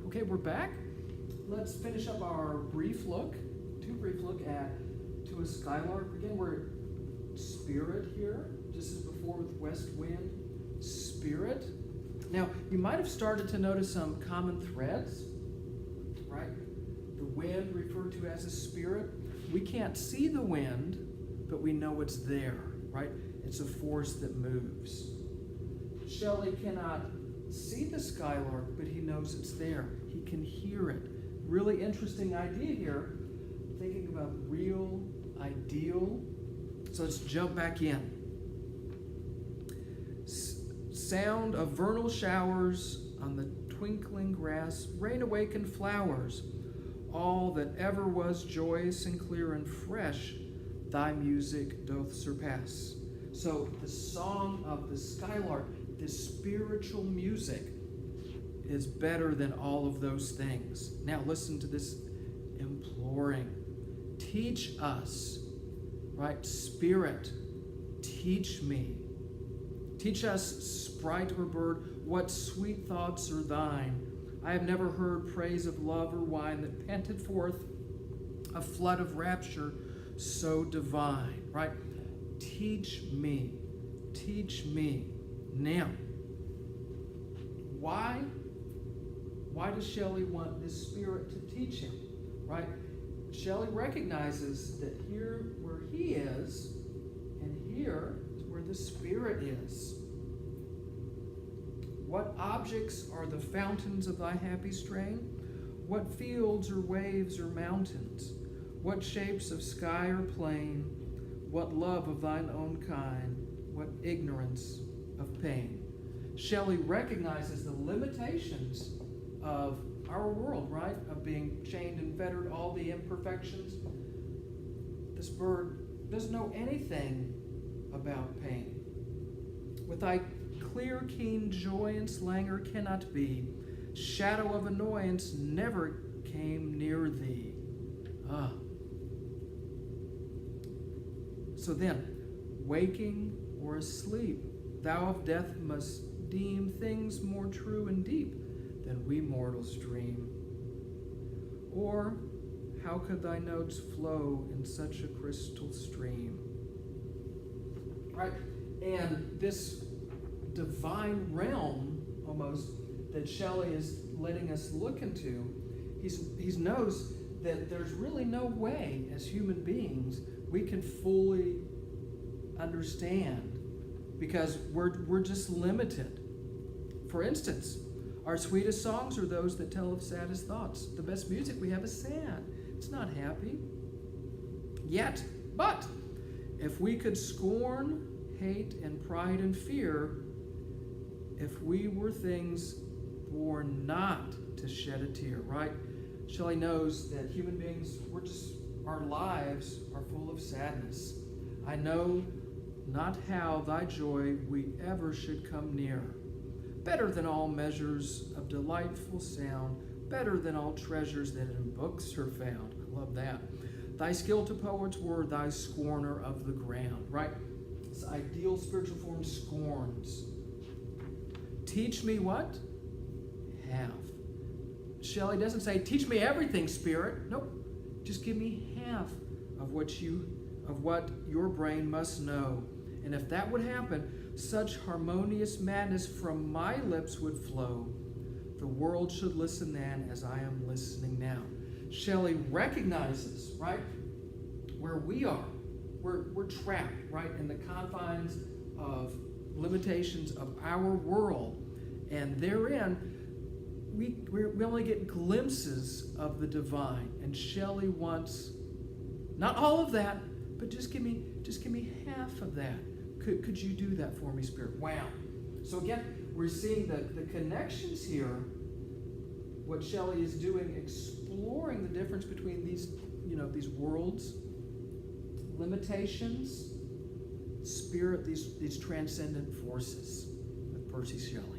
Okay, we're back. Let's finish up our brief look to a Skylark. Again, we're spirit here, just as before with west wind, spirit. Now, you might have started to notice some common threads, right? The wind referred to as a spirit. We can't see the wind, but we know it's there, right? It's a force that moves. Shelley cannot see the Skylark, but he knows it's there. He can hear it. Really interesting idea here. Thinking about real, ideal. So let's jump back in. Sound of vernal showers on the twinkling grass, rain awakened flowers. All that ever was joyous and clear and fresh, thy music doth surpass. So the song of the Skylark, this spiritual music, is better than all of those things. Now listen to this imploring. Teach us, right? Spirit, teach me. Teach us, sprite or bird, what sweet thoughts are thine. I have never heard praise of love or wine that panted forth a flood of rapture so divine, right? Teach me. Teach me. Now, why does Shelley want this spirit to teach him, right? Shelley recognizes that here where he is, and here is where the spirit is. What objects are the fountains of thy happy strain? What fields or waves or mountains? What shapes of sky or plain? What love of thine own kind? What ignorance of pain? Shelley recognizes the limitations of our world, right? Of being chained and fettered, all the imperfections. This bird doesn't know anything about pain. With thy clear, keen joyance, languor cannot be. Shadow of annoyance never came near thee. So then, waking or asleep, thou of death must deem things more true and deep than we mortals dream. Or how could thy notes flow in such a crystal stream? Right? And this divine realm, almost, that Shelley is letting us look into, he knows that there's really no way as human beings we can fully understand, because we're just limited. For instance, our sweetest songs are those that tell of saddest thoughts. The best music we have is sad. It's not happy. Yet, but if we could scorn, hate, and pride and fear, if we were things born not to shed a tear, right? Shelley knows that human beings, our lives are full of sadness. I know not how thy joy we ever should come near. Better than all measures of delightful sound, better than all treasures that in books are found. I love that. Thy skill to poets were thy scorner of the ground, right? This ideal spiritual form scorns. Teach me what? Half. Shelley doesn't say, teach me everything, Spirit. Nope. Just give me half of what your brain must know. And if that would happen, such harmonious madness from my lips would flow. The world should listen then as I am listening now. Shelley recognizes, right, where we are. We're trapped, right, in the confines of limitations of our world. And therein, we only get glimpses of the divine. And Shelley wants not all of that, but just give me half of that. Could you do that for me, Spirit? Wow. So again, we're seeing the connections here. What Shelley is doing, exploring the difference between these worlds, limitations, spirit, these transcendent forces with Percy Shelley.